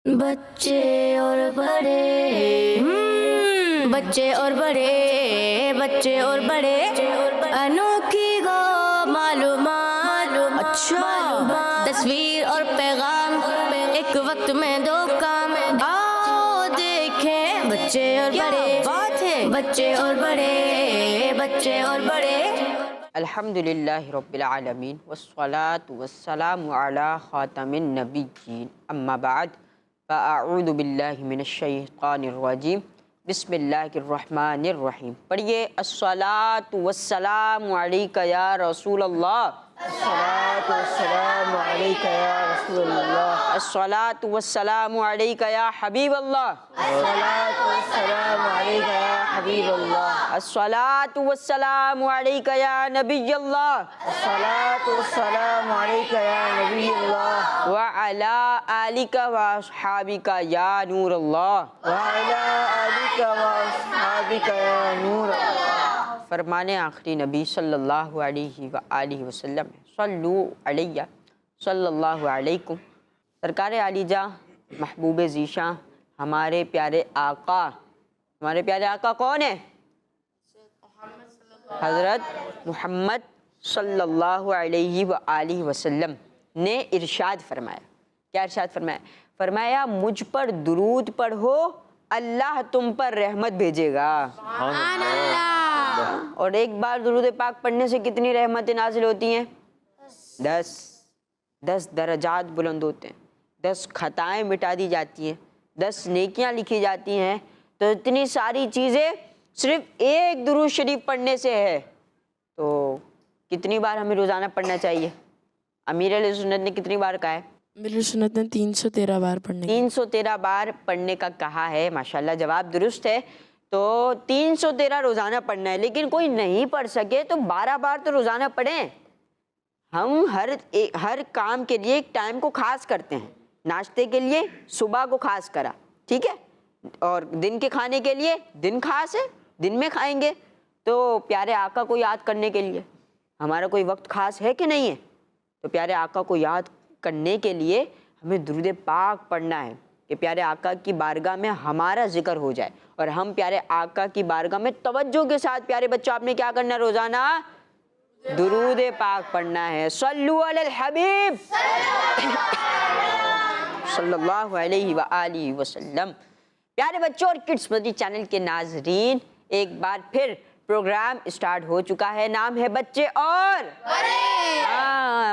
بچے اور بڑے بچے اور بڑے بچے اور بڑے انوکھی گو معلومات اچھا تصویر اور پیغام ایک وقت میں دو کام آؤ دیکھیں بچے اور بڑے بات ہے بچے اور بڑے بچے اور بڑے الحمدللہ رب العالمین والصلاة والسلام علی خاتم النبیین اما بعد فاعوذ باللہ من الشیطان الرجیم بسم اللہ الرحمن الرحیم. پڑھیے الصلاة والسلام علیک یا رسول اللہ. الصلاة والسلام علیک یا رسول اللہ. الصلاة والسلام علیک یا حبیب اللہ. الصلاة والسلام علیک یا حبیب اللہ. الصلاة والسلام علیک یا نبی اللہ. الصلاة والسلام علیک یا نبی اللہ. وعلی آلک واصحابک یا نور اللہ. وعلی آلک واصحابک یا نور اللہ. فرمان آخری نبی صلی اللہ علیہ وآلہ وسلم صلو علیہ صلی اللہ علیکم. سرکار عالی جاں محبوب ذیشاں ہمارے پیارے آقا کون ہیں؟ حضرت محمد صلی اللہ علیہ وآلہ وسلم نے ارشاد فرمایا. کیا ارشاد فرمایا؟ فرمایا مجھ پر درود پڑھو اللہ تم پر رحمت بھیجے گا. سبحان اللہ. اور ایک بار درود پاک پڑھنے سے کتنی رحمتیں نازل ہوتی ہیں؟ 10 درجات بلند ہوتے ہیں، 10 خطائیں مٹا دی جاتی ہیں، 10 نیکیاں لکھی جاتی ہیں. تو اتنی ساری چیزیں صرف ایک درود شریف پڑھنے سے ہے. تو کتنی بار ہمیں روزانہ پڑھنا چاہیے؟ امیر علیہ سنت نے کتنی بار کہا ہے؟ میرے سنت نے 313 بار پڑھنے 313 بار پڑھنے کا کہا ہے. ماشاءاللہ جواب درست ہے. تو 313 روزانہ پڑھنا ہے. لیکن کوئی نہیں پڑھ سکے تو 12 بار تو روزانہ پڑھیں. ہم ہر کام کے لیے ایک ٹائم کو خاص کرتے ہیں. ناشتے کے لیے صبح کو خاص کرا، ٹھیک ہے، اور دن کے کھانے کے لیے دن خاص ہے، دن میں کھائیں گے. تو پیارے آقا کو یاد کرنے کے لیے ہمارا کوئی وقت خاص ہے کہ نہیں ہے؟ تو پیارے آقا کو یاد کرنے کے لیے ہمیں درود پاک پڑھنا ہے کہ پیارے آقا کی بارگاہ میں ہمارا ذکر ہو جائے اور ہم پیارے آقا کی بارگاہ میں توجہ کے ساتھ. پیارے بچوں آپ نے کیا کرنا ہے؟ روزانہ درود پاک پڑھنا ہے. صلو علی الحبیب صلی اللہ علیہ وآلہ وسلم. پیارے بچوں اور کڈس مدنی چینل کے ناظرین، ایک بار پھر پروگرام اسٹارٹ ہو چکا ہے. نام ہے بچے اور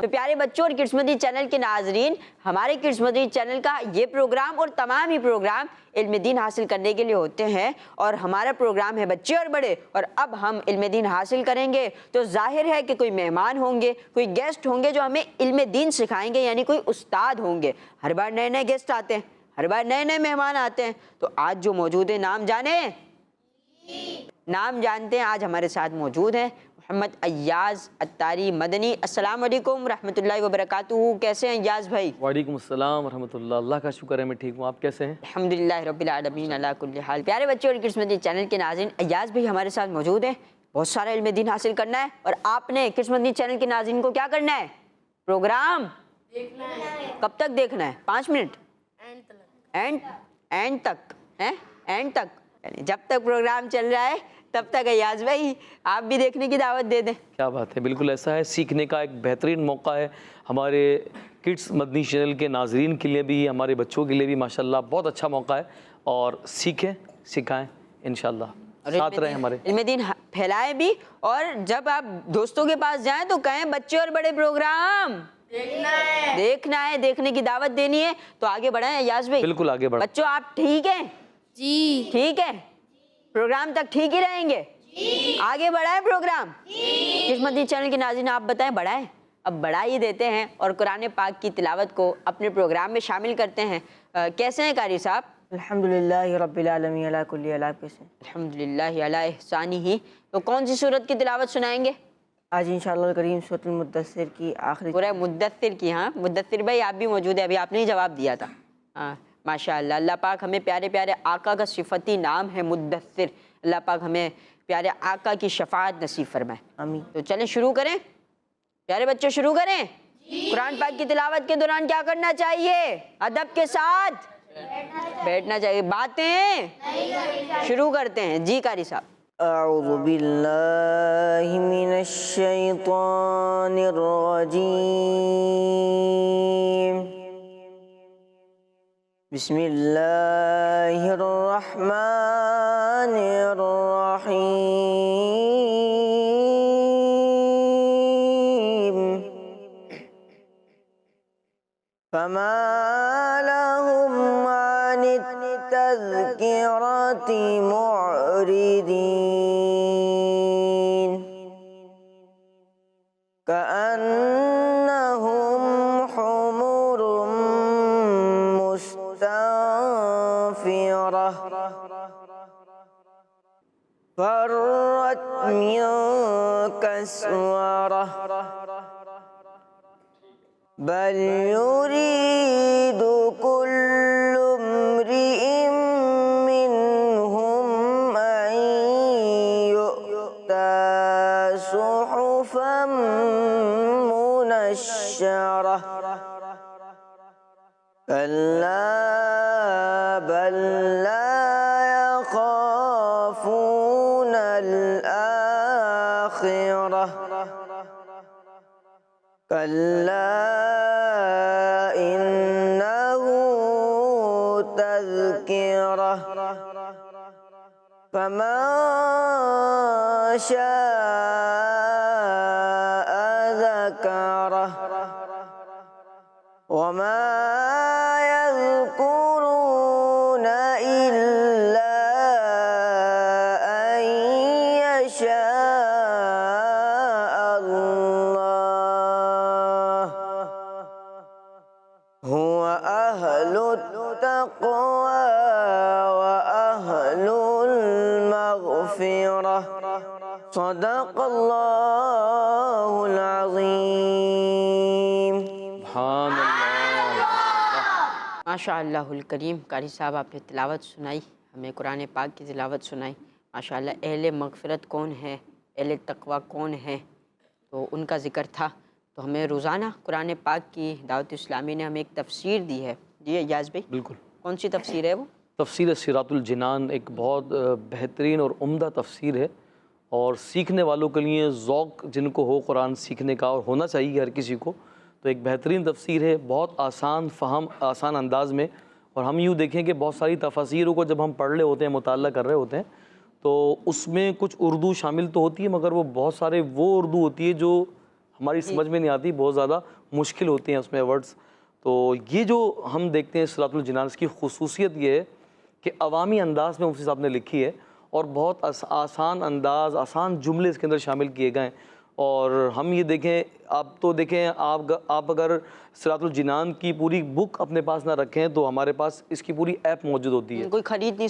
تو پیارے بچوں اور کڈس مدنی چینل کے ناظرین، ہمارے کڈس مدنی چینل کا یہ پروگرام اور تمام ہی پروگرام علم دین حاصل کرنے کے لیے ہوتے ہیں. اور ہمارا پروگرام ہے بچے اور بڑے. اور اب ہم علم دین حاصل کریں گے تو ظاہر ہے کہ کوئی مہمان ہوں گے، کوئی گیسٹ ہوں گے جو ہمیں علم دین سکھائیں گے، یعنی کوئی استاد ہوں گے. ہر بار نئے نئے گیسٹ آتے ہیں، ہر بار نئے نئے مہمان آتے ہیں. تو آج جو موجود ہیں نام جانتے ہیں. آج ہمارے ساتھ موجود ہیں محمد ایاز اتاری مدنی. السلام علیکم ورحمۃ اللہ وبرکاتہ. کیسے ہیں ایاز بھائی؟ وعلیکم السلام ورحمۃ اللہ. اللہ کا شکر ہے میں ٹھیک ہوں. آپ کیسے ہیں؟ الحمدللہ رب العالمین علی کل حال. پیارے بچے اور کڈس مدنی چینل کے ناظرین، ایاز بھائی ہمارے ساتھ موجود ہیں. بہت سارا علم دین حاصل کرنا ہے اور آپ نے کڈس مدنی چینل کے ناظرین کو کیا کرنا ہے؟ پروگرام دیکھنا ہے. کب تک دیکھنا ہے؟ 5 منٹ اینڈ تک اینڈ تک، یعنی جب تک پروگرام چل رہا ہے تب تک. ایاز بھائی آپ بھی دیکھنے کی دعوت دے دیں. کیا بات ہے، بالکل ایسا ہے. سیکھنے کا ایک بہترین موقع ہے ہمارے کڈس مدنی چینل کے ناظرین کے لیے بھی، ہمارے بچوں کے لیے بھی. ماشاءاللہ بہت اچھا موقع ہے. اور سیکھیں، سکھائیں انشاءاللہ. ساتھ رہیں ہمارے. علم دین پھیلائیں بھی. اور جب آپ دوستوں کے پاس جائیں تو کہیں بچے اور بڑے پروگرام دیکھنا ہے، دیکھنے کی دعوت دینی ہے. تو آگے بڑھائیں ایاز بھائی. بالکل آگے بڑھیں. بچوں آپ ٹھیک ہیں؟ جی ٹھیک ہے. پروگرام تک ٹھیک ہی رہیں گے؟ آگے بڑھائیں پروگرام. کڈس مدنی چینل کے ناظرین آپ بتائیں بڑھائیں؟ اب بڑھا ہی دیتے ہیں اور قرآن پاک کی تلاوت کو اپنے پروگرام میں شامل کرتے ہیں. کیسے ہیں قاری صاحب؟ الحمدللہ رب العالمین علی کل حال. آپ کیسے ہیں؟ الحمدللہ علی احسانہ. تو کون سی سورت کی تلاوت سنائیں گے آج انشاءاللہ کریم سورۃ المدثر کی آخری پورا مدثر کی. ہاں مدثر بھائی آپ بھی موجود ہیں، ابھی آپ نے ہی جواب دیا تھا. ہاں ماشاءاللہ. اللہ پاک ہمیں پیارے پیارے آقا کا صفتی نام ہے مدثر. اللہ پاک ہمیں پیارے آقا کی شفاعت نصیب فرمائے. آمین. تو چلیں شروع کریں. پیارے بچے شروع کریں. قرآن پاک کی تلاوت کے دوران کیا کرنا چاہیے؟ ادب کے ساتھ بیٹھنا چاہیے. باتیں شروع کرتے ہیں. جی قاری صاحب. أعوذ بالله من الشيطان الرجيم. بسم الله الرحمن الرحيم. فما لهم عن التذكرة معرضين كأنهم حمر مستنفرة فرت من كسورة بل يريد كل امرئ منهم أن يؤتى صحفا منشرة كلا بل لا يخافون الآخرة كلا إنه تذكرة فمن شاء ذكره وما يذكرون إلا أن يشاء الله هو أهل التقوى وأهل المغفرة صدق الله العظيم. سبحان اللہ. ماشاء اللہ الکریم. قاری صاحب آپ نے تلاوت سنائی, ہمیں قرآن پاک کی تلاوت سنائی. ماشاء اللہ. اہل مغفرت کون ہے, اہل تقوی کون ہے, تو ان کا ذکر تھا. تو ہمیں روزانہ قرآن پاک کی دعوت اسلامی نے ہمیں ایک تفسیر دی ہے. جی ایاز بھائی, بالکل. کون سی تفسیر ہے وہ؟ تفسیر صراط الجنان ایک بہت بہترین اور عمدہ تفسیر ہے, اور سیکھنے والوں کے لیے ذوق جن کو ہو قرآن سیکھنے کا, اور ہونا چاہیے ہر کسی کو, تو ایک بہترین تفسیر ہے, بہت آسان فہم, آسان انداز میں. اور ہم یوں دیکھیں کہ بہت ساری تفاسیروں کو جب ہم پڑھ رہے ہوتے ہیں, مطالعہ کر رہے ہوتے ہیں, تو اس میں کچھ اردو شامل تو ہوتی ہے, مگر وہ بہت سارے وہ اردو ہوتی ہے جو ہماری سمجھ میں نہیں آتی, بہت زیادہ مشکل ہوتے ہیں اس میں ورڈز. تو یہ جو ہم دیکھتے ہیں صراط الجنان, اس کی خصوصیت یہ ہے کہ عوامی انداز میں مفتی صاحب نے لکھی ہے, اور بہت آسان انداز, آسان جملے اس کے اندر شامل کیے گئے ہیں. اور ہم یہ دیکھیں, آپ تو دیکھیں, آپ اگر صراط الجنان کی پوری بک اپنے پاس نہ رکھیں تو ہمارے پاس اس کی پوری ایپ موجود ہوتی ہے. کوئی خرید نہیں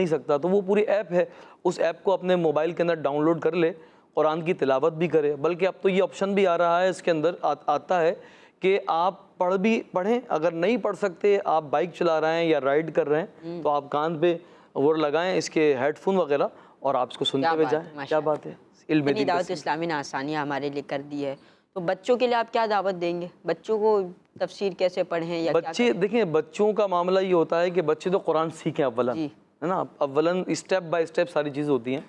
سکتا. تو وہ پوری ایپ ہے, اس ایپ کو اپنے موبائل کے اندر ڈاؤن لوڈ کر لے, قرآن کی تلاوت بھی کرے. بلکہ اب تو یہ آپشن بھی آ رہا ہے, اس کے اندر آتا ہے کہ آپ پڑھیں, اگر نہیں پڑھ سکتے, آپ بائک چلا رہے ہیں یا رائڈ کر رہے ہیں, تو آپ کان پہ وہ لگائیں اس کے ہیڈ فون وغیرہ, اور آپ اس کو سنتے ہوئے جائیں. کیا بات ہے. علم دین دعوت اسلامی نے آسانیاں ہمارے لیے کر دی ہے. تو بچوں کے لیے آپ کیا دعوت دیں گے؟ بچوں کو تفسیر کیسے پڑھیں یا بچے دیکھیں, بچوں کا معاملہ یہ ہوتا ہے کہ بچے تو قرآن سیکھیں اولاً, ہے نا, اولاً اسٹیپ بائی اسٹیپ ساری چیزیں ہوتی ہیں.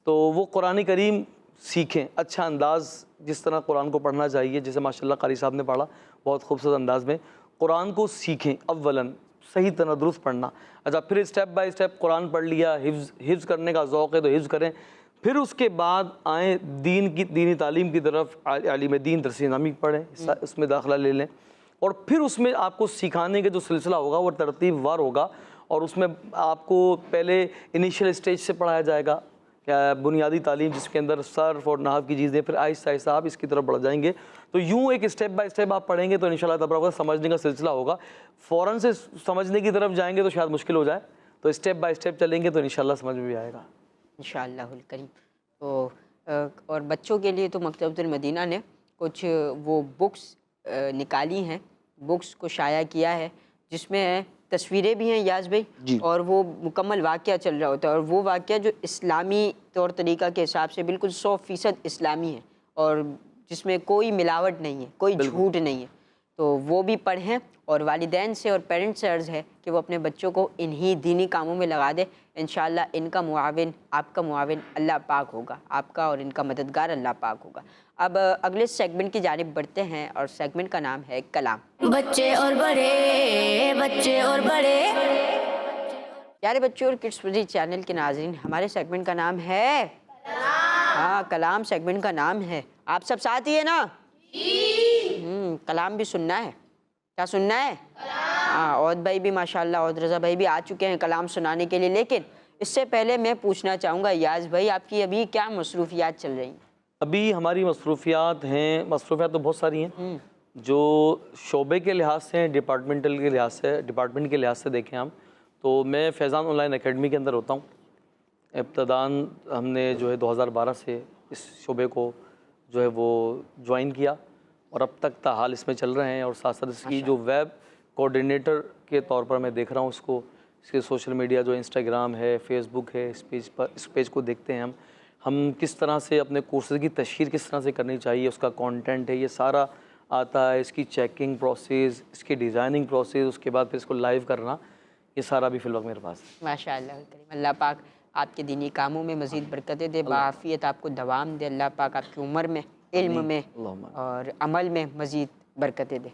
تو وہ قرآن کریم سیکھیں اچھا انداز, جس طرح قرآن کو پڑھنا چاہیے, جیسے ماشاءاللہ قاری صاحب نے پڑھا بہت خوبصورت انداز میں. قرآن کو سیکھیں اولاً, صحیح طرح درست پڑھنا. اچھا, پھر اسٹیپ بائی اسٹیپ قرآن پڑھ لیا, حفظ کرنے کا ذوق ہے تو حفظ کریں. پھر اس کے بعد آئیں دینی تعلیم کی طرف, عالم دین درس نظامی پڑھیں, اس میں داخلہ لے لیں. اور پھر اس میں آپ کو سکھانے کا جو سلسلہ ہوگا وہ ترتیب وار ہوگا, اور اس میں آپ کو پہلے انیشیل اسٹیج سے پڑھایا جائے گا, بنیادی تعلیم جس کے اندر صرف اور نحو کی چیزیں, پھر آہستہ آہستہ آپ اس کی طرف بڑھ جائیں گے. تو یوں ایک اسٹیپ بائی اسٹیپ آپ پڑھیں گے تو انشاءاللہ تبارک سمجھنے کا سلسلہ ہوگا. فوراً سے سمجھنے کی طرف جائیں گے تو شاید مشکل ہو جائے, تو اسٹیپ بائی اسٹیپ چلیں گے تو انشاءاللہ سمجھ میں بھی آئے گا انشاءاللہ الکریم. تو اور بچوں کے لیے تو مکتبۃ المدینہ نے کچھ وہ بکس نکالی ہیں, بکس کو شائع کیا ہے, جس میں تصویریں بھی ہیں یاز بھائی, اور وہ مکمل واقعہ چل رہا ہوتا ہے, اور وہ واقعہ جو اسلامی طور طریقہ کے حساب سے بالکل 100% اسلامی ہے, اور جس میں کوئی ملاوٹ نہیں ہے, کوئی جھوٹ نہیں ہے. تو وہ بھی پڑھیں، اور والدین سے اور پیرنٹس سے عرض ہے کہ وہ اپنے بچوں کو انہی دینی کاموں میں لگا دیں. انشاءاللہ ان کا معاون، آپ کا معاون اللہ پاک ہوگا، آپ کا اور ان کا مددگار اللہ پاک ہوگا. اب اگلے سیگمنٹ کی جانب بڑھتے ہیں، اور سیگمنٹ کا نام ہے کلام. بچے اور بڑے، بچے اور بڑے. پیارے بچوں اور کڈس مزید چینل کے ناظرین، ہمارے سیگمنٹ کا نام ہے ہاں کلام. سیگمنٹ کا نام ہے. آپ سب ساتھ ہی ہے نا؟ کلام بھی سننا ہے. کیا سننا ہے؟ ہاں. عود بھائی بھی ماشاءاللہ، عود رضا بھائی بھی آ چکے ہیں کلام سنانے کے لیے. لیکن اس سے پہلے میں پوچھنا چاہوں گا ایاز بھائی، آپ کی ابھی کیا مصروفیات چل رہی ہیں؟ ابھی ہماری مصروفیات تو بہت ساری ہیں. جو شعبے کے لحاظ سے، ڈپارٹمنٹ کے لحاظ سے دیکھیں ہم تو میں فیضان آن لائن اکیڈمی کے اندر ہوتا ہوں. ابتداً ہم نے جو ہے 2012 سے اس شعبے کو جو ہے وہ جوائن کیا، اور اب تک تاحال اس میں چل رہے ہیں. اور ساتھ ساتھ اس کی جو ویب کوآرڈینیٹر کے طور پر میں دیکھ رہا ہوں اس کے سوشل میڈیا جو انسٹاگرام ہے، فیس بک ہے، اس پیج کو دیکھتے ہیں ہم کس طرح سے اپنے کورسز کی تشہیر کس طرح سے کرنی چاہیے، اس کا کانٹینٹ ہے، یہ سارا آتا ہے. اس کی چیکنگ پروسیس، اس کی ڈیزائننگ پروسیس، اس کے بعد پھر اس کو لائیو کرنا، یہ سارا بھی فی الوقت میرے پاس ہے. ماشاءاللہ کریم. اللہ پاک آپ کے دینی کاموں میں مزید برکتیں دے، بعافیت آپ کو دوام دے. اللہ پاک آپ کی عمر میں، علم میں اور عمل میں مزید برکتیں دے.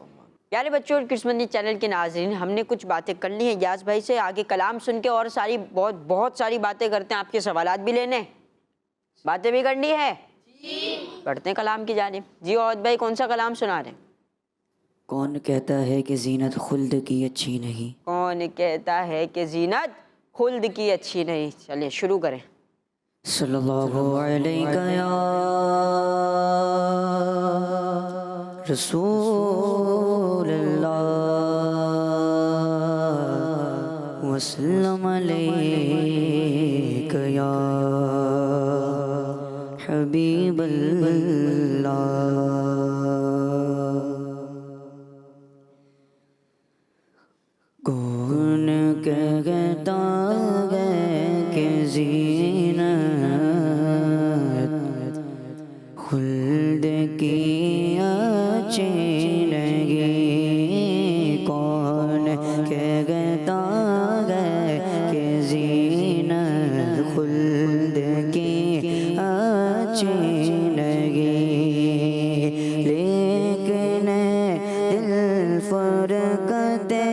پیارے بچوں اور کڈس مزید چینل کے ناظرین، ہم نے کچھ باتیں کر لی ہیں ایاز بھائی سے. آگے کلام سن کے اور ساری بہت ساری باتیں کرتے ہیں. آپ کے سوالات بھی لینے، باتیں بھی کرنی ہے. بڑھتے ہیں کلام کی جانب. جی عود بھائی، کون سا کلام سنا رہے ہیں؟ کون کہتا ہے کہ زینت خلد کی اچھی نہیں؟ کون کہتا ہے کہ زینت خلد کی اچھی نہیں؟ چلیں شروع کریں. صلی اللہ علیہ یا رسول اللہ وسلم علیک یا حبیب اللہ. کون کہتا ہے کہ زینت خلد کی اچھی نہیں؟ کون کہتا ہے کہ زینت خلد کی اچھی نہیں؟ لیکن دل فرقتے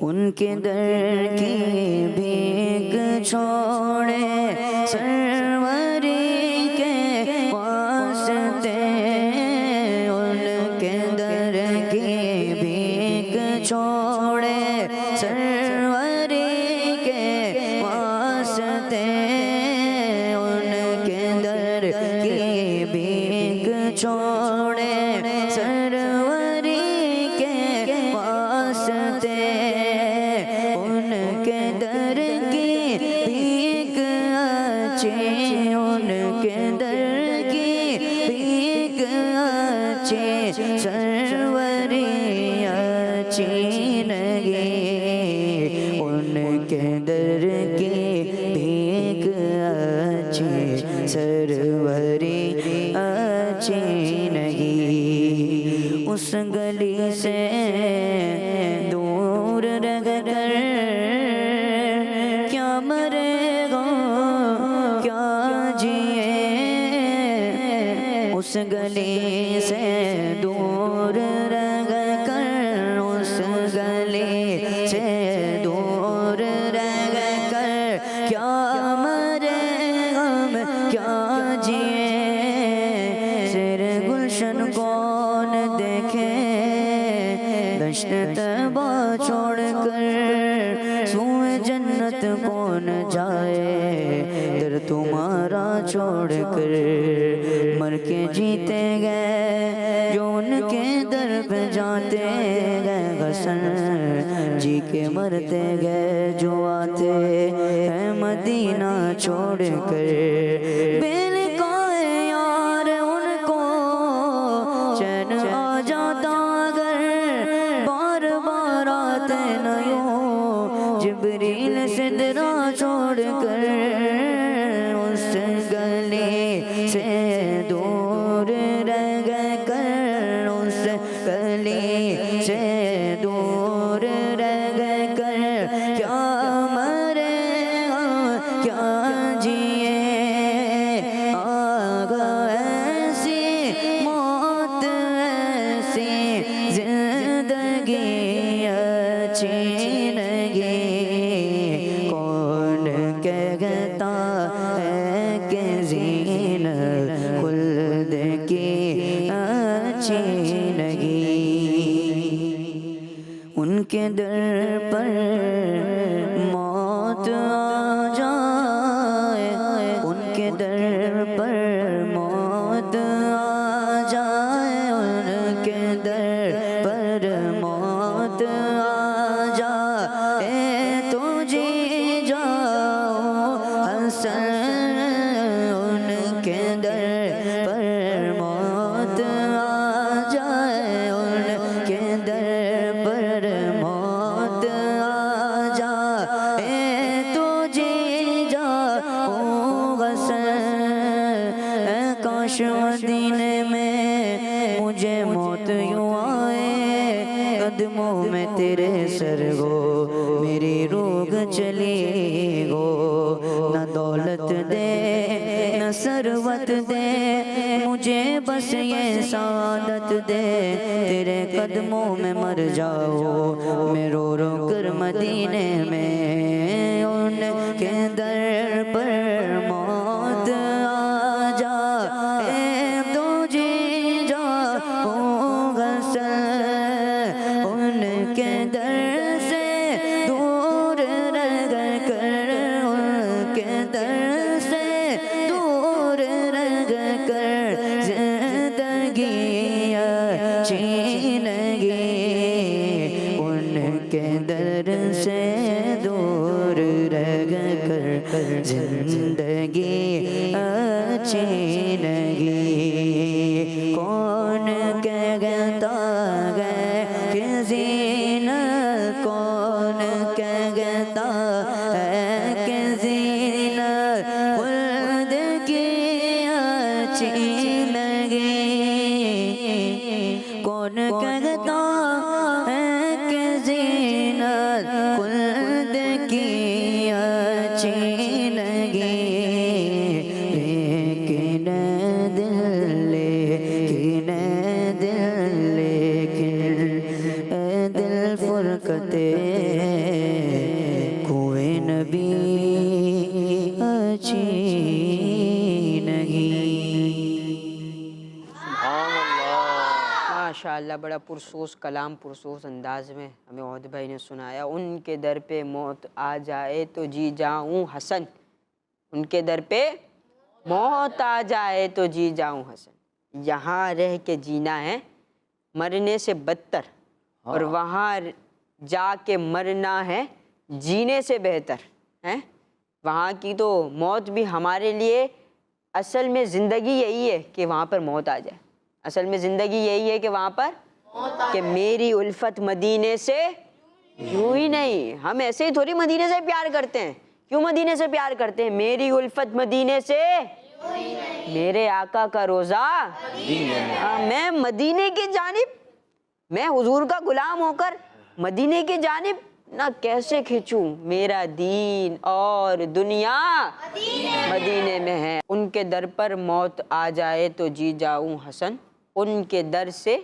ان کے در کی بھیک چھوڑے سروری کے واسطے، ان کے در کی بھیک چھوڑے سروری کے واسطے، ان کے در کی بھیک چھوڑے سروری کے واسطے، ان کے در کی بھیک اچھی، ان کے در کی بھیک اچھی، سروری اچھی نہیں، ان کے در کی بھیک اچھی، سروری اچھی نہیں. اس گلی سے دور رہ کر کیا مرے گا کیا جیے، اس گلی سے دور رہ کر، اس گلی سے دور رہ کر کیا مرے ہم کیا جیے. سر گلشن کون دیکھے دشت طیبہ چھوڑ کر، سوئے جنت چھوڑ کر مر کے جیتے گئے جو ان کے در پہ جاتے گئے حسن جی کے مرتے گئے جو آتے ہیں مدینہ چھوڑ کر بل کا یار ان کو چین آ جاتا اگر بار بار آتے نہ یوں جبریل سدرا چھوڑ کر اس گلی سے دور رہ گئے کر اس گلی سے دور رہ گئے کر کیا مرے کیا جیے آگا ایسی موت ایسی زندگی اچھی لگی کون کہتا ہے کہ زینت خلد کی اچھی لگی ان کے در پر موت آ جائے ان کے در پر موت آ جائے ان کے در پر موت آ جائے تو جی جاؤ حسن ان کے در پر موت آ جائے ان کے در پر موت آ جائے تو جی جاؤ حسن کاش مدینے میں مجھے موت یوں آئے قدموں میں تیرے سر گو میری روح چلی گو نہ دولت دے نہ ثروت دے مجھے بس یہ سعادت دے تیرے قدموں میں مر جاؤ میں رو رو کر مدینے میں ان کے در پر موت آ جائے تو جی جاؤ حسن ان کے در سے دور رہ کر ان کے در سے دور رہ کر زندگی اچھی لگی ان کے در سے دور رہ کر زندگی اچھی لگی کون کہتا ہے کہ زینت کون کہتا ہے کہ زینت خلد کی اچھی لگی کون کہتا ہے کہ زینت خلد کی اچھی لگی لیکن دل فرقتے کوئی نبی اچھی نہیں ماشاءاللہ بڑا پرسوس کلام پرسوس انداز میں ہمیں عہد بھائی نے سنایا ان کے در پہ موت آ جائے تو جی جاؤں حسن ان کے در پہ موت آ جائے تو جی جاؤں حسن یہاں رہ کے جینا ہے مرنے سے بدتر اور وہاں جا کے مرنا ہے جینے سے بہتر ہے وہاں کی تو موت بھی ہمارے لیے اصل میں زندگی یہی ہے کہ وہاں پر موت آ جائے اصل میں زندگی یہی ہے کہ وہاں پر کہ میری الفت مدینے سے یوں ہی نہیں ہم ایسے ہی تھوڑی مدینے سے پیار کرتے ہیں کیوں مدینے سے پیار کرتے ہیں میری الفت مدینے سے میرے آقا کا روزہ میں مدینے کی جانب میں حضور کا غلام ہو کر مدینے کی جانب نہ کیسے کھینچوں میرا دین اور دنیا مدینے میں ہے ان کے در پر موت آ جائے تو جی جاؤں حسن ان کے در سے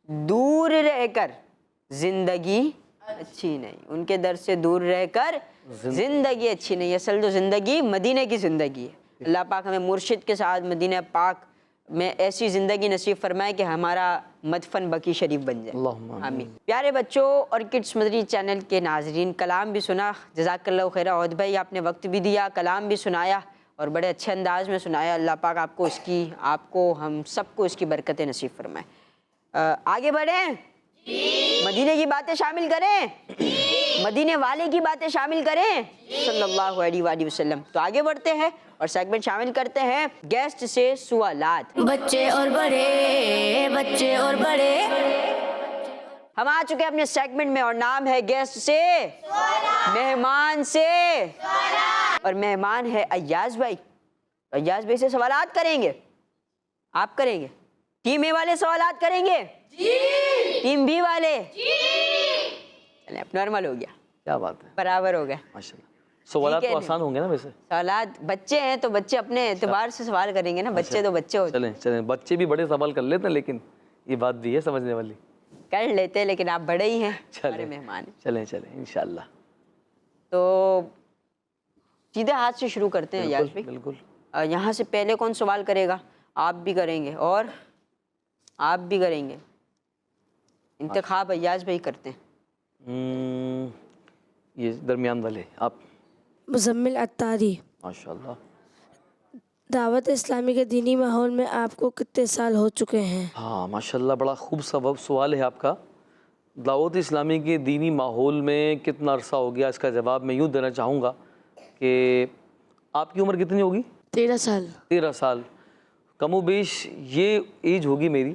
دور رہ کر زندگی اچھی نہیں ان کے در سے دور رہ کر زندگی اچھی نہیں اصل تو زندگی مدینے کی زندگی ہے اللہ پاک ہمیں مرشد کے ساتھ مدینہ پاک میں ایسی زندگی نصیب فرمائے کہ ہمارا مدفن بقی شریف بن جائے آمین پیارے بچوں اور کڈس مدنی چینل کے ناظرین کلام بھی سنا جزاک اللہ خیر عہد بھائی آپ نے وقت بھی دیا کلام بھی سنایا اور بڑے اچھے انداز میں سنایا. اللہ پاک آپ کو اس کی, آپ کو, ہم سب کو اس کی برکتیں نصیب فرمائے. آگے بڑھیں, مدینے کی باتیں شامل کریں, مدینے والے کی باتیں شامل کریں صلی اللہ علیہ وآلہ وسلم. تو آگے بڑھتے ہیں اور سیگمنٹ شامل کرتے ہیں گیسٹ سے سوالات. بچے اور بڑے, بچے اور بڑے. ہم آ چکے ہیں اپنے سیگمنٹ میں اور نام ہے گیسٹ سے, مہمان سے. اور مہمان ہے ایاز بھائی. ایاز بھائی سے سوالات کریں گے, آپ کریں گے. ٹیم اے والے سوالات کریں گے, ٹیم بی والے. چلیں اب نارمل ہو گیا, کیا بات ہے, برابر ہو گیا. ماشاءاللہ. سوالات ٹھیک ہے تو آسان ہوں گے نا ویسے؟ سوالات, بچے ہیں تو بچے اپنے اعتبار سے سوال کریں گے نا, بچے تو بچے ہوتے چلیں چلیں, بچے بھی بڑے سوال کر لیتے ہیں, لیکن یہ بات بھی ہے سمجھنے والی. کر لیتے, لیکن آپ بڑے ہی ہیں, ہمارے چلیں مہمان ہیں. چلیں چلیں انشاءاللہ. تو سیدھے ہاتھ سے شروع کرتے ہیں ایاز بھائی. بالکل. یہاں سے پہلے کون سوال کرے گا؟ آپ بھی کریں گے اور آپ بھی کریں گے. انتخاب ایاز بھائی کرتے ہیں. یہ درمیان والے آپ. مزمل عطاری. ماشاءاللہ. دعوت اسلامی کے دینی ماحول میں آپ کو کتنے سال ہو چکے ہیں؟ ہاں ماشاءاللہ, بڑا خوب سوال ہے آپ کا. دعوت اسلامی کے دینی ماحول میں کتنا عرصہ ہو گیا, اس کا جواب میں یوں دینا چاہوں گا کہ آپ کی عمر کتنی ہوگی؟ 13 سال. 13 سال. کم و بیش یہ ایج ہوگی میری,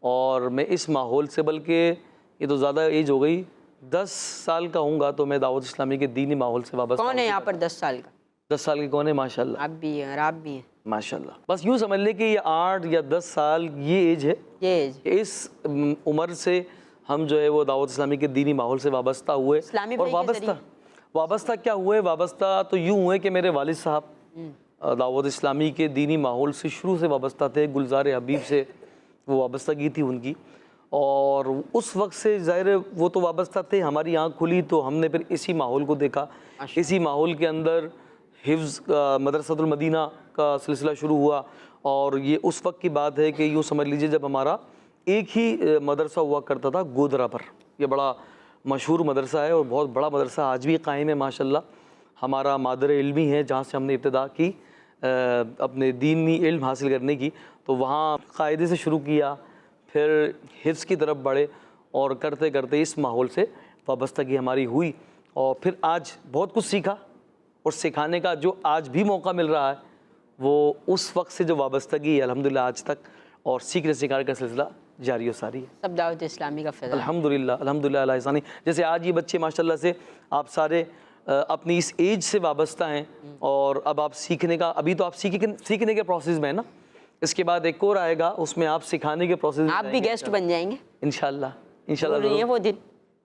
اور میں اس ماحول سے, بلکہ یہ تو زیادہ ایج ہو گئی, 10 سال کا ہوں گا تو میں دعوت اسلامی کے دینی ماحول سے وابستہ. کون ہے یہاں پر 10 سال کا؟ 10 سال کے کون ہے؟ ماشاءاللہ. آپ بھی ہیں اور آپ بھی ہیں. ماشاءاللہ. بس یوں سمجھ لیں کہ یہ 8 یا 10 سال یہ ایج ہے. یہ ایج اس عمر سے ہم جو ہے وہ دعوت اسلامی کے دینی ماحول سے وابستہ ہوئے. اسلامی اور بھائی کے وابستہ کیا ہوئے؟ وابستہ تو یوں ہوئے کہ میرے والد صاحب دعوت اسلامی کے دینی ماحول سے شروع سے وابستہ تھے. گلزار حبیب سے وہ وابستگی تھی ان کی, اور اس وقت سے ظاہر ہے وہ تو وابستہ تھے. ہماری آنکھ کھلی تو ہم نے پھر اسی ماحول کو دیکھا. اسی ماحول کے اندر حفظ مدرسۃ المدینہ کا سلسلہ شروع ہوا, اور یہ اس وقت کی بات ہے کہ یوں سمجھ لیجئے جب ہمارا ایک ہی مدرسہ ہوا کرتا تھا گودرا پر. یہ بڑا مشہور مدرسہ ہے اور بہت بڑا مدرسہ آج بھی قائم ہے ماشاءاللہ. ہمارا مادر علمی ہے جہاں سے ہم نے ابتدا کی اپنے دینی علم حاصل کرنے کی. تو وہاں قاعدے سے شروع کیا, پھر حفظ کی طرف بڑھے, اور کرتے کرتے اس ماحول سے وابستگی ہماری ہوئی, اور پھر آج بہت کچھ سیکھا. اور سکھانے کا جو آج بھی موقع مل رہا ہے وہ اس وقت سے جو وابستگی ہے الحمدللہ آج تک, اور سیکھنے سکھانے کا سلسلہ جاری و ساری ہے. سب دعوت اسلامی کا فضل. الحمدللہ الحمدللہ اللہ احسانی. جیسے آج یہ بچے ماشاءاللہ سے آپ سارے اپنی اس ایج سے وابستہ ہیں, اور اب آپ سیکھنے کا, ابھی تو آپ سیکھنے کے پروسیس میں ہیں نا, اس کے بعد ایک اور آئے گا اس میں آپ سکھانے کے پروسیس میں آپ بھی گیسٹ بن جائیں گے انشاءاللہ. نہیں انشاءاللہ ہے وہ دن.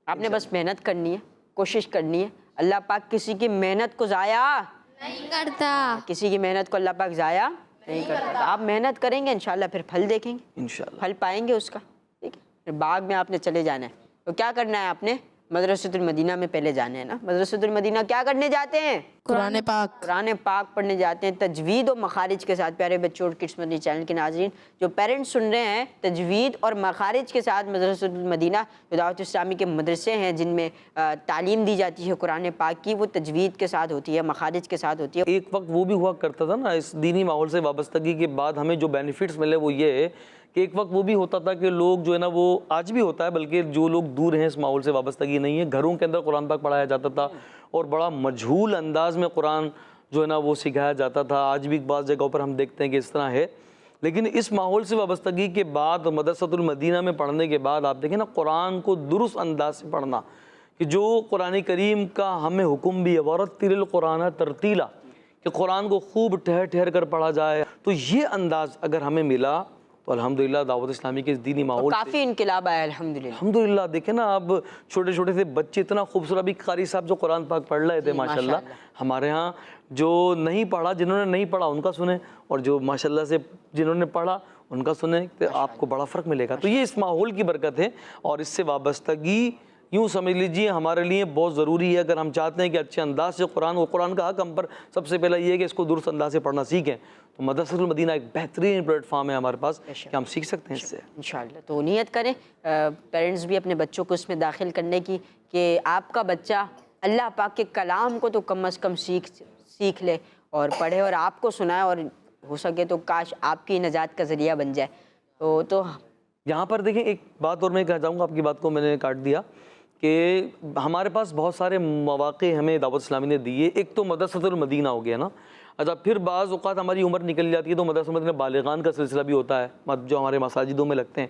آپ نے بس محنت کرنی ہے, کوشش کرنی ہے. اللہ پاک کسی کی محنت کو ضائع نہیں کرتا. کسی کی محنت کو اللہ پاک ضائع نہیں کرتا. آپ محنت کریں گے انشاءاللہ پھر پھل دیکھیں گے, انشاءاللہ. پھل پائیں گے اس کا. ٹھیک ہے, پھر باغ میں آپ نے چلے جانا ہے. تو کیا کرنا ہے آپ نے؟ مدرسۃ المدینہ میں پہلے جانے ہیں نا. مدرسۃ المدینہ کیا کرنے جاتے ہیں؟ قرآن پاک. قرآن پاک پڑھنے جاتے ہیں تجوید و مخارج کے ساتھ. پیارے بچوں اور کڈس مدنی چینل کے ناظرین, جو پیرنٹس سن رہے ہیں, تجوید اور مخارج کے ساتھ مدرسۃ المدینہ جو دعوت اسلامی کے مدرسے ہیں جن میں تعلیم دی جاتی ہے قرآن پاک کی, وہ تجوید کے ساتھ ہوتی ہے, مخارج کے ساتھ ہوتی ہے. ایک وقت وہ بھی ہوا کرتا تھا نا, اس دینی ماحول سے وابستگی کے بعد ہمیں جو بینیفٹس ملے وہ یہ ہے کہ ایک وقت وہ بھی ہوتا تھا کہ لوگ جو ہے نا, وہ آج بھی ہوتا ہے, بلکہ جو لوگ دور ہیں اس ماحول سے وابستگی نہیں ہے, گھروں کے اندر قرآن پاک پڑھایا جاتا تھا اور بڑا مجہول انداز میں قرآن جو ہے نا وہ سکھایا جاتا تھا. آج بھی بعض جگہوں پر ہم دیکھتے ہیں کہ اس طرح ہے. لیکن اس ماحول سے وابستگی کے بعد مدرسۃ المدینہ میں پڑھنے کے بعد آپ دیکھیں نا, قرآن کو درست انداز سے پڑھنا, کہ جو قرآن کریم کا ہمیں حکم بھی ہے وَرَتِّلِ الْقُرْآنَ تَرْتِیلًا, کہ قرآن کو خوب ٹھہر ٹھہر کر پڑھا جائے. تو یہ انداز اگر ہمیں ملا تو الحمدللہ دعوت اسلامی کے اس دینی ماحول کافی انقلاب آیا الحمدللہ. الحمدللہ. دیکھیں نا, اب چھوٹے چھوٹے سے بچے اتنا خوبصورت, ابھی قاری صاحب جو قرآن پاک پڑھ رہے تھے ماشاءاللہ, ہمارے ہاں جو نہیں پڑھا, جنہوں نے نہیں پڑھا ان کا سنیں, اور جو ماشاءاللہ سے جنہوں نے پڑھا ان کا سنیں, تو آپ کو بڑا فرق ملے گا. تو یہ اس ماحول کی برکت ہے, اور اس سے وابستگی یوں سمجھ لیجیے ہمارے لیے بہت ضروری ہے. اگر ہم چاہتے ہیں کہ اچھے انداز سے قرآن کا حق ہم پر سب سے پہلا یہ ہے کہ اس کو درست انداز سے پڑھنا سیکھیں, تو مدرسۃ المدینہ ایک بہترین پلیٹ فارم ہے ہمارے پاس کہ ہم سیکھ سکتے ہیں اس سے انشاءاللہ. تو نیت کریں پیرنٹس بھی اپنے بچوں کو اس میں داخل کرنے کی, کہ آپ کا بچہ اللہ پاک کے کلام کو تو کم از کم سیکھ لے, اور پڑھے اور آپ کو سنائے, اور ہو سکے تو کاش آپ کی نجات کا ذریعہ بن جائے. تو یہاں پر دیکھیں ایک بات اور میں کہنا چاہوں گا, آپ کی بات کو میں نے کاٹ دیا, کہ ہمارے پاس بہت سارے مواقع ہمیں دعوت اسلامی نے دیے. ایک تو مدرسۃ المدینہ ہو گیا نا. اچھا, پھر بعض اوقات ہماری عمر نکل جاتی ہے تو مدرسۃ المدینہ بالغان کا سلسلہ بھی ہوتا ہے جو ہمارے مساجدوں میں لگتے ہیں.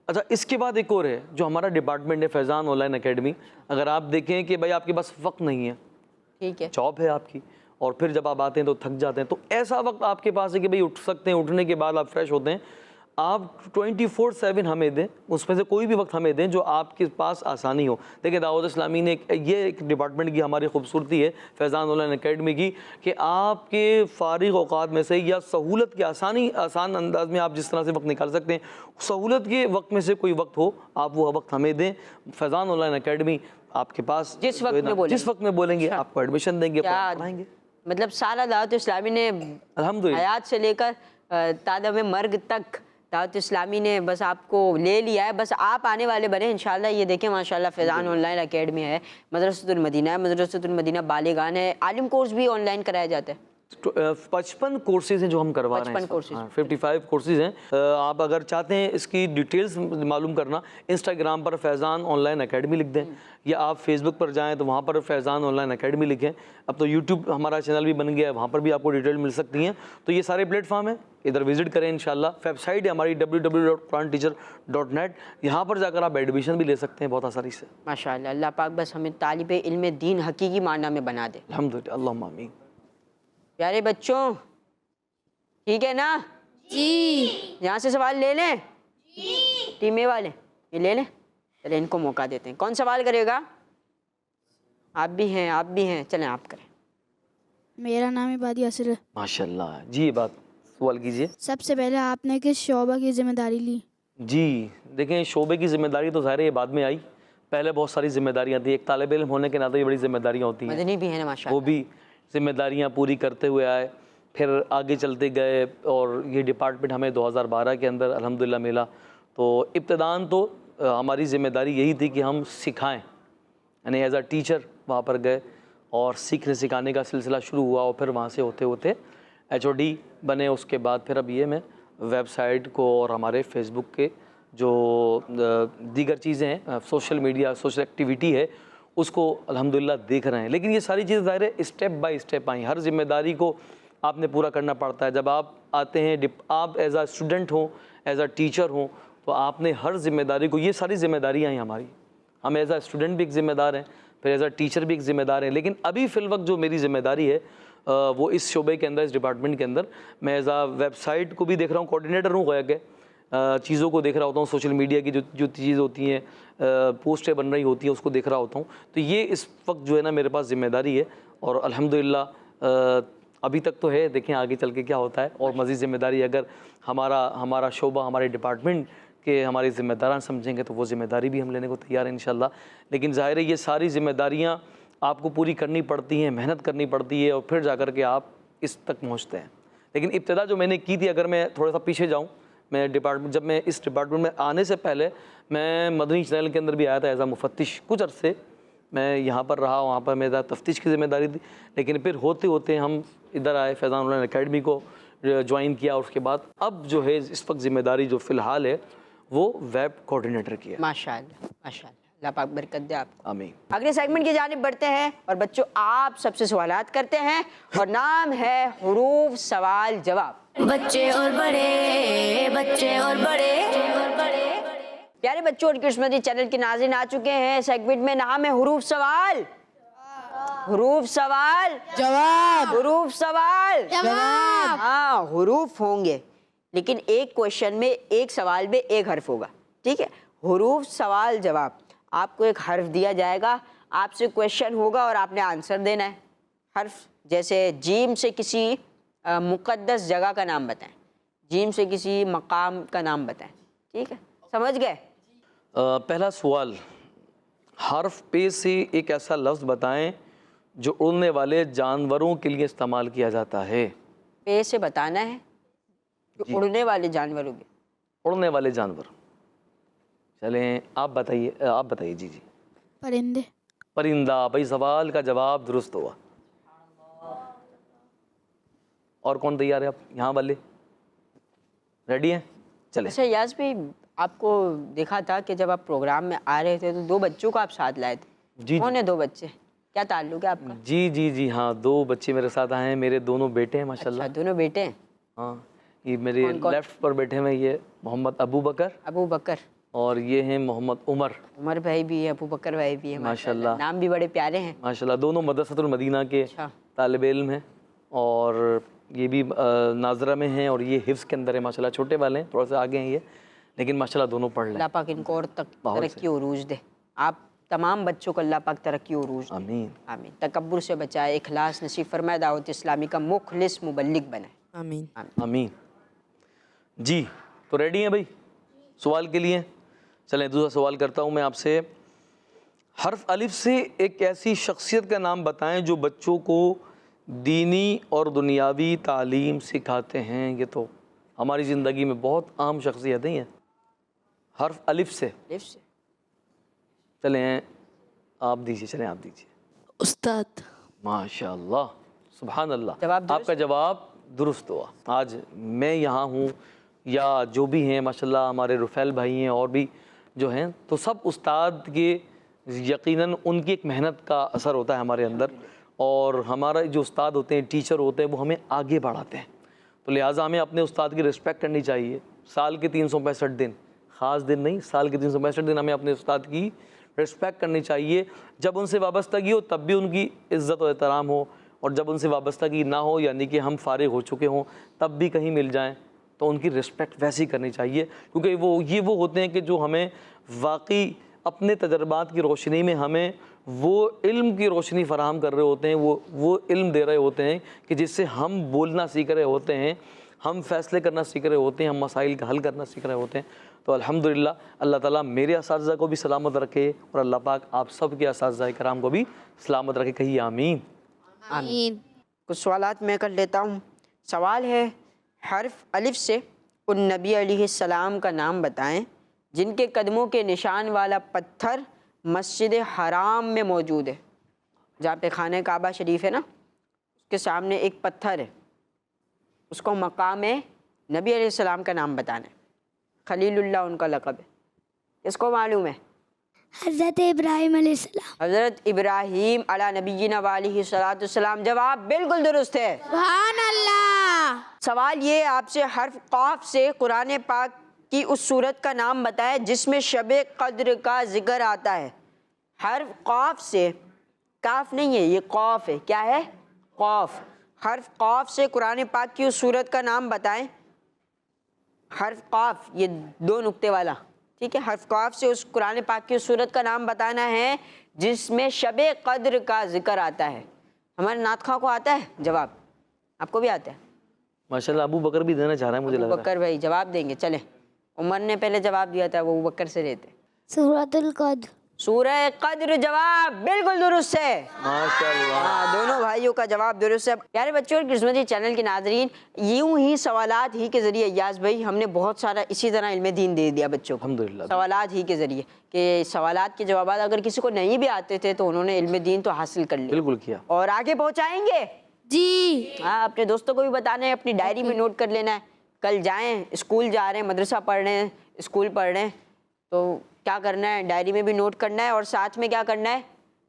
اچھا, اس کے بعد ایک اور ہے جو ہمارا ڈپارٹمنٹ ہے فیضان آن لائن اکیڈمی. اگر آپ دیکھیں کہ بھائی آپ کے پاس وقت نہیں ہے, ٹھیک ہے, جاب ہے آپ کی, اور پھر جب آپ آتے ہیں تو تھک جاتے ہیں, تو ایسا وقت آپ کے پاس ہے کہ بھائی اٹھ سکتے ہیں, اٹھنے کے بعد آپ فریش ہوتے ہیں, آپ 24/7 ہمیں دیں, اس میں سے کوئی بھی وقت ہمیں دیں جو آپ کے پاس آسانی ہو. دیکھیں دعوت اسلامی نے یہ ایک ڈپارٹمنٹ کی ہماری خوبصورتی ہے فیضان آن لائن اکیڈمی کی, کہ آپ کے فارغ اوقات میں سے یا سہولت کے آسان انداز میں آپ جس طرح سے وقت نکال سکتے ہیں, سہولت کے وقت میں سے کوئی وقت ہو آپ وہ وقت ہمیں دیں. فیضان آن لائن اکیڈمی آپ کے پاس جس وقت میں بولیں گے آپ کو ایڈمیشن دیں گے, پڑھائیں گے. مطلب سارا دعوت اسلامی نے الحمدللہ حیات سے لے کر تادم مرگ تک دعوت اسلامی نے بس آپ کو لے لیا ہے, بس آپ آنے والے بنے انشاءاللہ. یہ دیکھیں ماشاءاللہ فیضان آن لائن اکیڈمی ہے, مدرسۃ المدینہ ہے, مدرسۃ المدینہ بالغان ہے, عالم کورس بھی آن لائن کرایا جاتا ہے. 55 کورسز ہیں جو ہم کروا رہے ہیں. 55 کورسز ہیں. آپ اگر چاہتے ہیں اس کی ڈیٹیلز معلوم کرنا, Instagram per Faizan on line academy لکھ دیں, یا آپ فیس بک پر جائیں تو وہاں پر فیضان آن لائن اکیڈمی لکھیں. اب تو یوٹیوب ہمارا چینل بھی بن گیا ہے, وہاں پر بھی آپ کو ڈیٹیل مل سکتی ہیں. تو یہ سارے پلیٹ فارم ہیں, ادھر وزٹ کریں انشاءاللہ. ویب سائٹ ہے ہماری www.quranteacher.net, یہاں پر جا کر آپ ایڈمیشن بھی لے سکتے ہیں بہت آسانی سے. ماشاءاللہ, اللہ پاک بس ہمیں طالب علم دین حقیقی معنی میں بنا دے. الحمدللہ, اللہم آمین. پیارے بچوں, ٹھیک ہے نا جی؟ یہاں سے سوال لے لیں جی. ٹیم اے والے یہ لے لیں, چلیں ان کو موقع دیتے ہیں. کون سوال کرے گا؟ آپ بھی ہیں, چلیں آپ کریں. میرا نام عبادی اصل ہے. ماشاءاللہ جی, بات سوال کیجئے. سب سے پہلے آپ نے کس شعبہ کی ذمہ داری لی؟ جی دیکھیں, شعبے کی ذمہ داری تو ظاہر ہے بعد میں آئی, پہلے بہت ساری ذمہ داریاں تھیں. ایک طالب علم ہونے کے ناطے یہ بڑی ذمہ داریاں ہوتی ہیں, مدنی بھی ہے نا ماشاءاللہ, وہ بھی ذمہ داریاں پوری کرتے ہوئے آئے, پھر آگے چلتے گئے, اور یہ ڈپارٹمنٹ ہمیں 2012 کے اندر الحمدللہ ملا. تو ابتداً تو ہماری ذمہ داری یہی تھی کہ ہم سکھائیں, یعنی ایز اے ٹیچر وہاں پر گئے اور سیکھنے سکھانے کا سلسلہ شروع ہوا, اور پھر وہاں سے ہوتے ہوتے HOD بنے. اس کے بعد پھر اب یہ میں ویب سائٹ کو اور ہمارے فیس بک کے جو دیگر چیزیں ہیں, سوشل میڈیا سوشل ایکٹیویٹی ہے, اس کو الحمدللہ دیکھ رہے ہیں. لیکن یہ ساری چیزیں ظاہر ہے اسٹیپ بائی اسٹیپ آئیں. ہر ذمہ داری کو آپ نے پورا کرنا پڑتا ہے. جب آپ آتے ہیں, آپ ایز اے اسٹوڈنٹ ہوں, ایز اے ٹیچر ہوں, تو آپ نے ہر ذمہ داری کو, یہ ساری ذمہ داریاں ہیں ہماری. ہم ایز اے اسٹوڈنٹ بھی ایک ذمہ دار ہیں, پھر ایز اے ٹیچر بھی ایک ذمہ دار ہیں. لیکن ابھی فی الوقت جو میری ذمہ داری ہے وہ اس شعبے کے اندر, اس ڈپارٹمنٹ کے اندر, میں ایز اے ویب سائٹ کو بھی دیکھ رہا ہوں, کوآرڈینیٹر ہوں گویا کہ, چیزوں کو دیکھ رہا ہوتا ہوں, سوشل میڈیا کی جو چیز ہوتی ہیں, پوسٹیں بن رہی ہوتی ہیں, اس کو دیکھ رہا ہوتا ہوں. تو یہ اس وقت جو ہے نا میرے پاس ذمہ داری ہے, اور الحمدللہ ابھی تک تو ہے, دیکھیں آگے چل کے کیا ہوتا ہے. اور مزید ذمہ داری اگر ہمارا شعبہ, ہمارے ڈپارٹمنٹ کے ہماری ذمہ داران سمجھیں گے تو وہ ذمہ داری بھی ہم لینے کو تیار ہیں انشاءاللہ. لیکن ظاہر ہے یہ ساری ذمہ داریاں آپ کو پوری کرنی پڑتی ہیں, محنت کرنی پڑتی ہے, اور پھر جا کر کے آپ اس تک پہنچتے ہیں. لیکن ابتدا جو میں نے کی تھی, اگر میں تھوڑا سا پیچھے جاؤں, میں جب میں اس ڈپارٹمنٹ میں آنے سے پہلے میں مدنی چینل کے اندر بھی آیا تھا ایز اے مفتش. کچھ عرصے میں یہاں پر رہا, وہاں پر میرا تفتیش کی ذمہ داری تھی. لیکن پھر ہوتے ہوتے ہم ادھر آئے, فیضان آن لائن اکیڈمی کو جوائن کیا, اور اس کے بعد اب جو ہے اس وقت ذمہ داری جو فی الحال ہے وہ ویب کوآرڈینیٹر کی ہے. ماشاءاللہ ماشاءاللہ, اللہ پاک برکت دے آپ کو. آمین. اگلے سیگمنٹ کی جانب بڑھتے ہیں, اور بچوں آپ سب سے سوالات کرتے ہیں, اور نام ہے حروف سوال جواب. بچے اور بڑے, بچے اور بڑے. پیارے بچوں اور کرسمتی چینل کے ناظرین آ چکے ہیں. سیگمنٹ میں نام ہے حروف سوال, حروف سوال جواب, حروف سوال جواب. ہاں حروف ہوں گے, لیکن ایک کوشچن میں, ایک سوال میں ایک حرف ہوگا, ٹھیک ہے. حروف سوال جواب, آپ کو ایک حرف دیا جائے گا, آپ سے کوشچن ہوگا اور آپ نے آنسر دینا ہے. حرف جیسے جیم سے کسی مقدس جگہ کا نام بتائیں, جیم سے کسی مقام کا نام بتائیں, ٹھیک ہے, سمجھ گئے؟ پہلا سوال, حرف پے سے ایک ایسا لفظ بتائیں جو اڑنے والے جانوروں کے لیے استعمال کیا جاتا ہے. پے سے بتانا ہے جو اڑنے والے جانوروں کے. اڑنے والے جانور, چلیں آپ بتائیے. جی پرندے. پرندہ. بھائی سوال کا جواب درست ہوا. اور کون تیار ہے؟ آپ یہاں والے ریڈی ہیں؟ چلیں. اچھا یاز بھائی، آپ کو دیکھا تھا کہ جب آپ پروگرام میں آ رہے تھے تو 2 بچوں کو آپ ساتھ لائے تھے. جی کون ہے 2 بچے؟ کیا تعلق ہے آپ کا؟ جی جی جی ہاں، 2 بچے میرے ساتھ آئے ہیں. میرے دونوں بیٹے ہیں ماشاءاللہ. اچھا، دونوں بیٹے ہیں. ہاں، یہ میرے لیفٹ پر بیٹھے ہوئے یہ محمد ابو بکر، ابو بکر. اور یہ ہیں محمد عمر. عمر بھائی بھی ہے، ابو بکر بھائی بھی ہے. ماشاءاللہ. نام بھی بڑے پیارے ہیں. ماشاءاللہ دونوں مدرسۃ المدینہ کے اچھا. طالب علم ہیں، اور یہ بھی ناظرہ میں ہیں، اور یہ حفظ کے اندر ہے ماشاءاللہ. چھوٹے والے ہیں، تھوڑا سا آگے ہیں یہ، لیکن ماشاءاللہ دونوں پڑھ رہے ہیں. اللہ پاک ان کو اور ترقی و عروج دے. آپ تمام بچوں کو اللہ پاک ترقی و عروج دے. آمین. آمین. تکبر سے بچائے، اخلاص نصیب فرمائے، دعوت اسلامی کا مخلص مبلغ بنائے. آمین. آمین. جی تو ریڈی ہیں بھائی سوال کے لیے؟ چلیں دوسرا سوال کرتا ہوں میں آپ سے. حرف الف سے ایک ایسی شخصیت کا نام بتائیں جو بچوں کو دینی اور دنیاوی تعلیم سکھاتے ہیں. یہ تو ہماری زندگی میں بہت عام شخصیتیں ہیں. حرف الف سے. الف سے. چلیں آپ دیجیے، چلیں آپ دیجیے. استاد. ماشاء اللہ، سبحان اللہ. جواب آپ کا جواب درست ہوا. آج میں یہاں ہوں یا جو بھی ہیں ماشاءاللہ ہمارے رفیل بھائی ہیں اور بھی جو ہیں، تو سب استاد کے یقیناً ان کی ایک محنت کا اثر ہوتا ہے ہمارے اندر، اور ہمارا جو استاد ہوتے ہیں، ٹیچر ہوتے ہیں، وہ ہمیں آگے بڑھاتے ہیں. تو لہٰذا ہمیں اپنے استاد کی رسپیکٹ کرنی چاہیے. سال کے 365 دن، خاص دن نہیں، سال کے 365 دن ہمیں اپنے استاد کی رسپیکٹ کرنی چاہیے. جب ان سے وابستگی ہو تب بھی ان کی عزت و احترام ہو، اور جب ان سے وابستگی نہ ہو یعنی کہ ہم فارغ ہو چکے ہوں تب بھی کہیں مل جائیں تو ان کی رسپیکٹ ویسی کرنی چاہیے. کیونکہ وہ ہوتے ہیں کہ جو ہمیں واقعی اپنے تجربات کی روشنی میں ہمیں وہ علم کی روشنی فراہم کر رہے ہوتے ہیں، وہ علم دے رہے ہوتے ہیں کہ جس سے ہم بولنا سیکھ رہے ہوتے ہیں، ہم فیصلے کرنا سیکھ رہے ہوتے ہیں، ہم مسائل کا حل کرنا سیکھ رہے ہوتے ہیں. تو الحمدللہ اللہ تعالیٰ میرے اساتذہ کو بھی سلامت رکھے، اور اللہ پاک آپ سب کے اساتذہ کرام کو بھی سلامت رکھے. کہیے آمین. آمین. کچھ سوالات میں کر لیتا ہوں. سوال ہے، حرف الف سے ان نبی علیہ السلام کا نام بتائیں جن کے قدموں کے نشان والا پتھر مسجد حرام میں موجود ہے. جہاں پہ خانہ کعبہ شریف ہے نا، اس کے سامنے ایک پتھر ہے، اس کو مقام نبی علیہ السلام کا نام بتانا ہے. خلیل اللہ ان کا لقب ہے. اس کو معلوم ہے؟ حضرت ابراہیم علیہ السلام. حضرت ابراہیم علی نبینا وعلیہ الصلوۃ والسلام. جواب بالکل درست ہے. سبحان اللہ. سوال یہ آپ سے، حرف قاف سے قرآن پاک کی اس سورت کا نام بتائے جس میں شب قدر کا ذکر آتا ہے. حرف قاف سے، کاف نہیں ہے یہ قاف ہے. کیا ہے؟ قاف. حرف قاف سے قرآن پاک کی اس سورت کا نام بتائیں. حرف قاف یہ 2 نقطے والا، ٹھیک ہے. حرف قاف سے اس قرآن پاک کی اس سورت کا نام بتانا ہے جس میں شب قدر کا ذکر آتا ہے. ہمارے نعت خواں کو آتا ہے جواب؟ آپ کو بھی آتا ہے؟ ماشاءاللہ ابو بکر بھی دینا چاہ رہا ہے مجھے لگ ابو رہا ہے. بکر بھائی جواب دیں گے. چلیں، عمر نے پہلے جواب دیا تھا، وہ ابو بکر سے لیتے. سورۃ القدر. سورہ قدر. جواب بالکل درست ہے. ماشاءاللہ. ہاں، دونوں بھائیوں کا جواب درست ہے. پیارے بچوں اور قسمتی چینل کے ناظرین، یوں ہی سوالات ہی کے ذریعے ایاز بھائی ہم نے بہت سارا اسی طرح علم دین دے دیا بچوں کو. الحمدللہ. سوالات ہی کے ذریعے، کہ سوالات کے جوابات اگر کسی کو نہیں بھی آتے تھے تو انہوں نے علم دین تو حاصل کر لیا. بالکل کیا. اور آگے پہنچائیں گے. جی. ہاں، اپنے دوستوں کو بھی بتانا ہے، اپنی ڈائری میں نوٹ کر لینا ہے. کل جائیں، اسکول جا رہے ہیں، مدرسہ پڑھ رہے ہیں، اسکول پڑھ رہے ہیں، تو کیا کرنا ہے؟ ڈائری میں بھی نوٹ کرنا ہے، اور ساتھ میں کیا کرنا ہے؟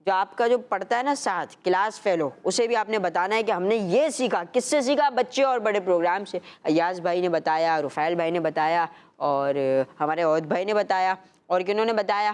جو آپ کا جو پڑھتا ہے نا ساتھ کلاس فیلو، اسے بھی آپ نے بتانا ہے کہ ہم نے یہ سیکھا. کس سے سیکھا؟ بچے اور بڑے پروگرام سے. ایاز بھائی نے بتایا، رفیل بھائی نے بتایا، اور ہمارے عود بھائی نے بتایا، اور کنہوں نے بتایا؟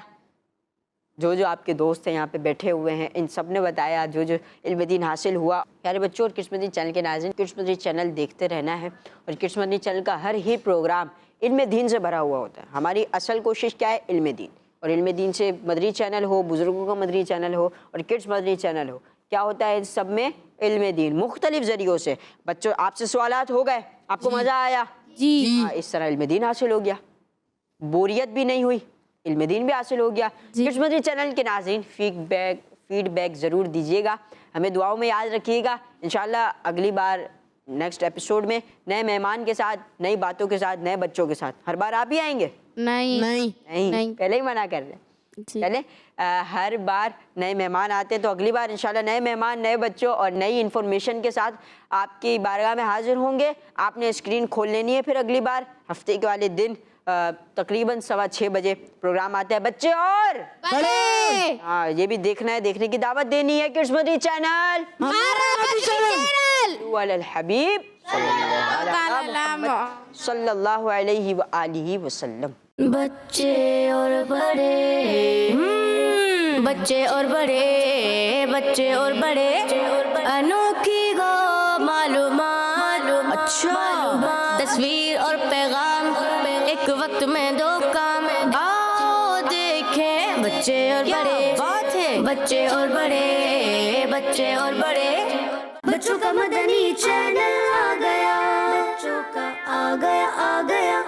جو آپ کے دوست ہیں یہاں پہ بیٹھے ہوئے ہیں، ان سب نے بتایا جو علم دین حاصل ہوا. پیارے بچوں اور قسمتی چینل کے ناظرین، قسمتی چینل دیکھتے رہنا ہے، اور قسمتی چینل کا ہر ہی پروگرام علم دین سے بھرا ہوا ہوتا ہے. ہماری اصل کوشش کیا ہے؟ علم دین. اور علم دین سے مدری چینل ہو، بزرگوں کا مدری چینل ہو، اور کڈس مدری چینل ہو، کیا ہوتا ہے ان سب میں؟ علم دین مختلف ذریعوں سے. بچوں آپ سے سوالات ہو گئے، آپ کو مزہ آیا؟ جی. ہاں، اس طرح علم دین حاصل ہو گیا، بوریت بھی نہیں ہوئی، علم دین بھی حاصل ہو گیا. کڈس مدری چینل کے ناظرین فیڈ بیک ضرور دیجیے گا، ہمیں دعاؤں میں یاد رکھیے گا. انشاءاللہ اگلی بار نیکسٹ ایپیسوڈ میں نئے مہمان کے ساتھ، نئی باتوں کے ساتھ، نئے بچوں کے ساتھ. ہر بار آپ ہی آئیں گے؟ نہیں. نہیں، پہلے ہی منع کر رہے ہیں. چلیں ہر بار نئے مہمان آتے ہیں تو اگلی بار انشاءاللہ نئے مہمان نئے بچوں اور نئی انفارمیشن کے ساتھ آپ کی بارگاہ میں حاضر ہوں گے. آپ نے اسکرین کھول لینی ہے. پھر اگلی بار ہفتے کے والے دن تقریباً 6:15 بجے پروگرام آتا ہے بچے اور بڑے. ہاں یہ بھی دیکھنا ہے, دیکھنے کی دعوت دینی ہے. کڈس مدنی چینل علی الحبیب صلی اللہ علیہ وآلہ وسلم. بچے اور بڑے بچے اور بڑے بچے اور بڑے انوکھی گو معلومات. اچھا تصویر اور پیغام ایک وقت میں 2 کام. آؤ دیکھیں بچے اور بڑے بات ہے بچے اور بڑے بچے اور بڑے. بچوں کا مدنی چینل آ گیا, بچوں کا آ گیا